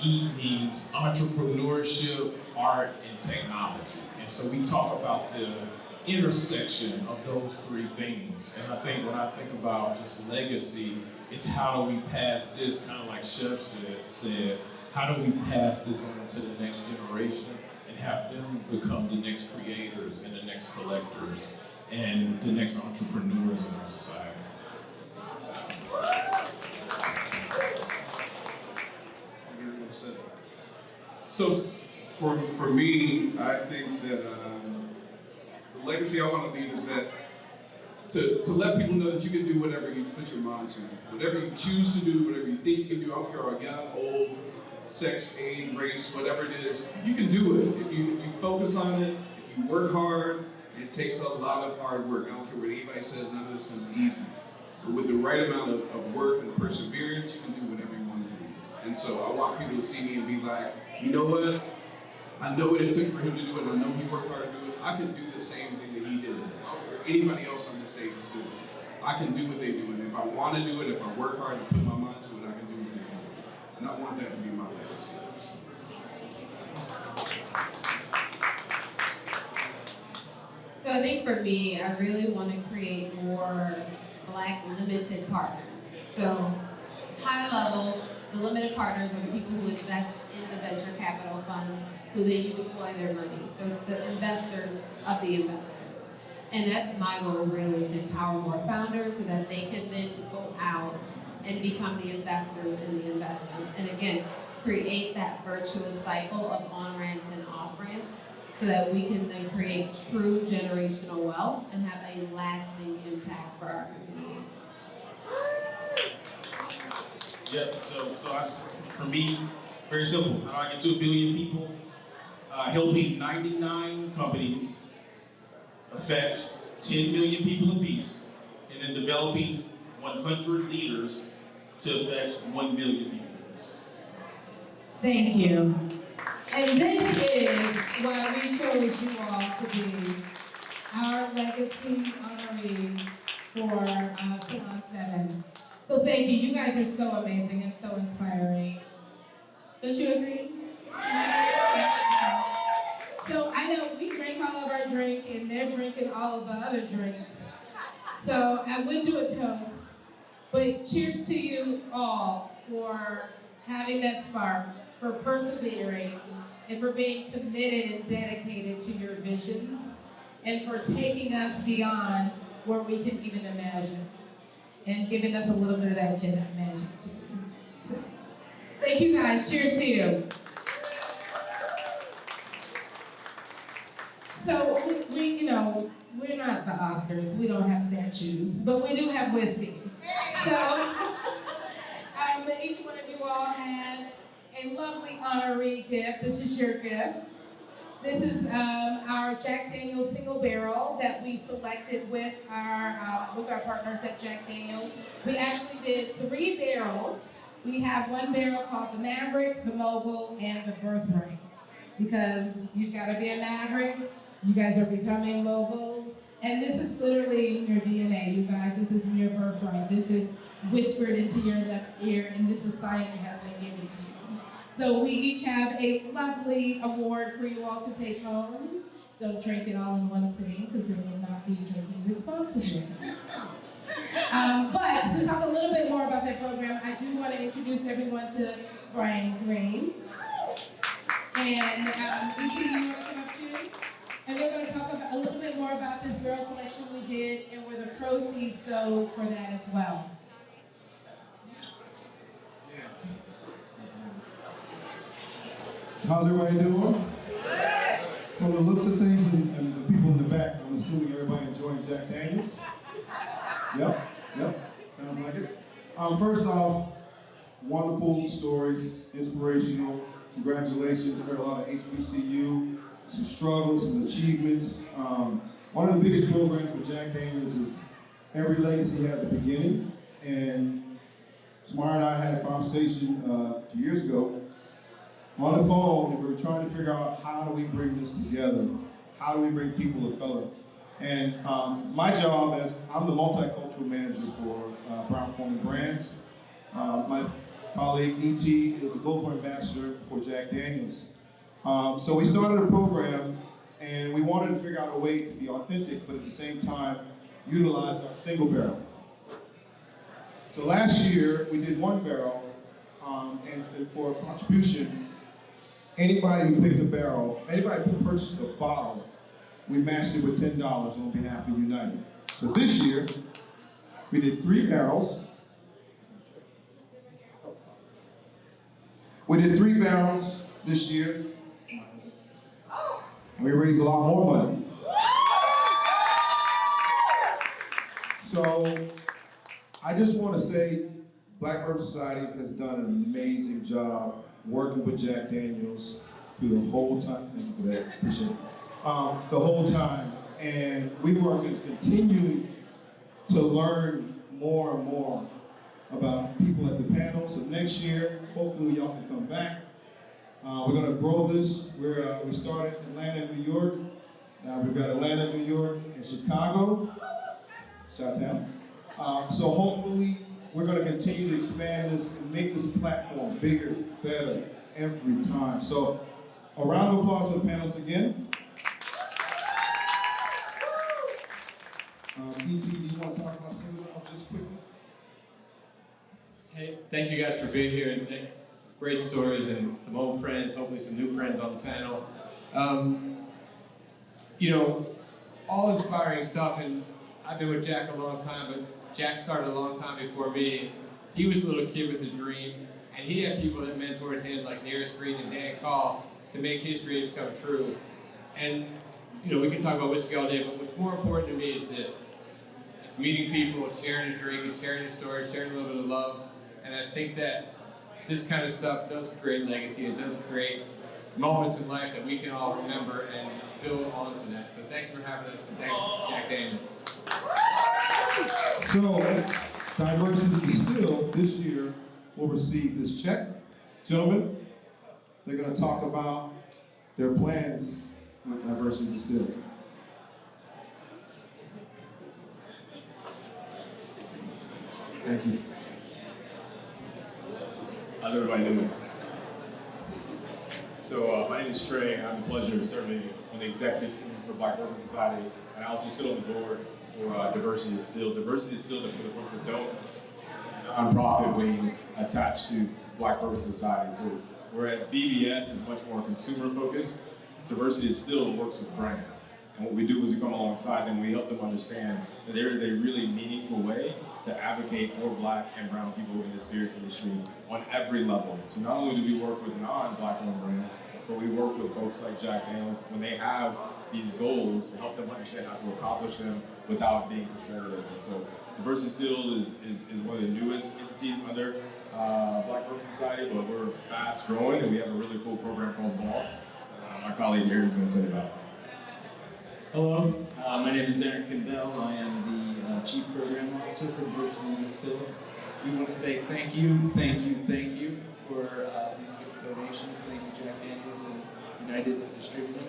Eat means entrepreneurship, art, and technology. And so we talk about the intersection of those three things. And I think when I think about just legacy, it's how do we pass this, kind of like Chef said, how do we pass this on to the next generation and have them become the next creators and the next collectors and the next entrepreneurs in our society. So for me, I think that the legacy I want to leave is that to let people know that you can do whatever you put your mind to. Whatever you choose to do, whatever you think you can do, I don't care how young, old, sex, age, race, whatever it is, you can do it. If you focus on it, if you work hard, it takes a lot of hard work. I don't care what anybody says, none of this comes easy. But with the right amount of work and perseverance, you can do whatever you want to do. And so I want people to see me and be like, you know what? I know what it took for him to do it, and I know he worked hard to do it. I can do the same thing that he did. I don't care what anybody else on this stage is doing. I can do what they do, and if I want to do it, if I work hard and put my mind to it, I can do what they do. And I want that to be my legacy. So I think for me, I really want to create more Black limited partners. So high level, the limited partners are the people who invest in the venture capital funds, who then you deploy their money. So it's the investors of the investors. And that's my goal, really, to empower more founders so that they can then go out and become the investors in the investors. And again, create that virtuous cycle of on-ramps and off-ramps so that we can then create true generational wealth and have a lasting impact for our communities. Yeah, so for me, very simple. How do I get to 1 billion people? Helping 99 companies affect 10 million people apiece, and then developing 100 leaders to affect 1 million people. Thank you. And this is why we chose you all to be our legacy honoree for Salon 7. So thank you. You guys are so amazing and so inspiring. Don't you agree? So I know we drank all of our drink and they're drinking all of the other drinks. So I would do a toast, but cheers to you all for having that spark, for persevering, and for being committed and dedicated to your visions, and for taking us beyond where we can even imagine, and giving us a little bit of that Jedi magic too. So, thank you guys, cheers to you. So we're not the Oscars, we don't have statues, but we do have whiskey. So each one of you all had a lovely honoree gift. This is your gift. This is our Jack Daniel's single barrel that we selected with our partners at Jack Daniel's. We actually did 3 barrels. We have one barrel called the Maverick, the Mogul, and the Birthright. Because you've got to be a Maverick, you guys are becoming moguls, and this is literally in your DNA, you guys. This is in your birthright. This is whispered into your left ear, and this assignment has been given to you. So we each have a lovely award for you all to take home. don't drink it all in one sitting because it will not be drinking responsibly. But to talk a little bit more about that program, I do want to introduce everyone to Brian Graves. And ET, you want to come up too? And we're going to talk about, a little bit more about this barrel selection we did and where the proceeds go for that as well. How's everybody doing? From the looks of things and the people in the back, I'm assuming everybody enjoying Jack Daniels. Yep, sounds like it. First off, wonderful stories, inspirational. Congratulations, I heard a lot of HBCU, some struggles, some achievements. One of the biggest programs for Jack Daniels is every legacy has a beginning. And Samara and I had a conversation 2 years ago on the phone, and we were trying to figure out how do we bring this together? How do we bring people of color? And my job is, I'm the multicultural manager for Brown-Forman Brands. My colleague ET is the global ambassador for Jack Daniels. So we started a program, and we wanted to figure out a way to be authentic, but at the same time, utilize our single barrel. So last year, we did one barrel, and for a contribution, anybody who picked a barrel, anybody who purchased a bottle, we matched it with $10 on behalf of United. So this year, we did 3 barrels. We did 3 barrels this year. And we raised a lot more money. So I just want to say Black Bourbon Society has done an amazing job working with Jack Daniels through the whole time. Thank you for that, appreciate it. The whole time. And we are going to continue to learn more and more about people at the panel. So next year, hopefully y'all can come back. We're going to grow this. We started in Atlanta, New York. Now we've got Atlanta, New York, and Chicago. Chi-town. So hopefully we're going to continue to expand this and make this platform bigger, better every time. So a round of applause for the panelists again. ET, do you want to talk about Salon just quickly? Hey, thank you guys for being here, and great stories and some old friends, hopefully some new friends on the panel. You know, all inspiring stuff, and I've been with Jack a long time, but Jack started a long time before me. He was a little kid with a dream, and he had people that mentored him like Nearest Green and Dan Call to make his dreams come true. And you know, we can talk about whiskey all day, but what's more important to me is this. It's meeting people, it's sharing a drink, it's sharing a story, sharing a little bit of love. And I think that this kind of stuff does create legacy, it does create moments in life that we can all remember and build onto that. So thank you for having us, and thanks Jack Daniels. So, Diversity Distilled this year will receive this check. Gentlemen, they're going to talk about their plans with Diversity Distilled. Thank you. How's everybody doing? So my name is Trey. I have the pleasure of serving on the executive team for Black Bourbon Society, and I also sit on the board for Diversity Distilled. Diversity Distilled, for the folks that don't, nonprofit wing attached to Black Bourbon Society. So whereas BBS is much more consumer focused, Diversity Distilled works with brands. And what we do is we come alongside them, we help them understand that there is a really meaningful way to advocate for Black and brown people in the spirits industry on every level. So not only do we work with non-Black owned brands, but we work with folks like Jack Daniels when they have these goals to help them understand how to accomplish them without being performative. And so Diversity Distilled is one of the newest entities under Black Bourbon Society, but we're fast growing and we have a really cool program called BOSS. My colleague here is going to tell you about it. Hello, my name is Aaron Kendall. I am the Chief Program Officer for Diversity Distilled. We want to say thank you for these donations. Thank you, Jack Daniels and United Distributing.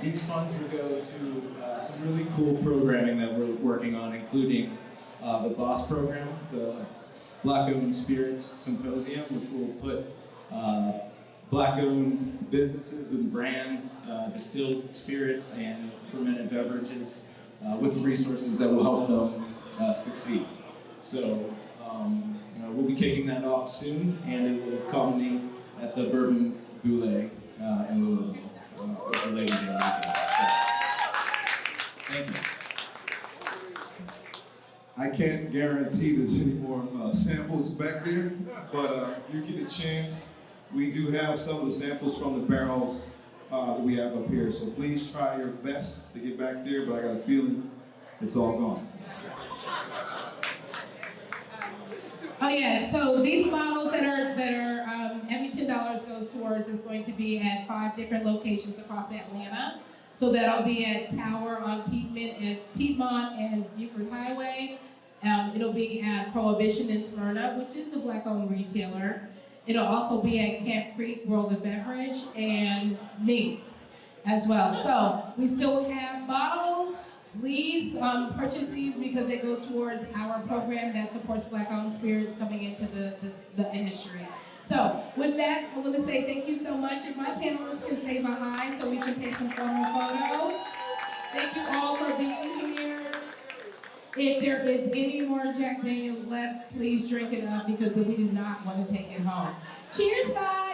These funds will go to some really cool programming that we're working on, including the BOSS program, the Black Owned Spirits Symposium, which will put Black-owned businesses and brands, distilled spirits and fermented beverages with the resources that will help them succeed. So we'll be kicking that off soon, and it will culminate at the Bourbon Boulay in Louisville over Labor Day weekend. Thank you. I can't guarantee there's any more samples back there, but if you get a chance, we do have some of the samples from the barrels that we have up here. So please try your best to get back there, but I got a feeling it's all gone. Oh yeah, so these bottles that are every $10 goes towards is going to be at 5 different locations across Atlanta. So that'll be at Tower on Piedmont and Buford Highway. It'll be at Prohibition in Smyrna, which is a Black-owned retailer. It'll also be at Camp Creek World of Beverage and Minx as well. So we still have bottles. Please purchase these because they go towards our program that supports Black-owned spirits coming into the industry. So with that, I want to say thank you so much. If my panelists can stay behind so we can take some formal photos. Thank you all for being here. If there is any more Jack Daniels left, please drink it up because we do not want to take it home. Cheers, guys.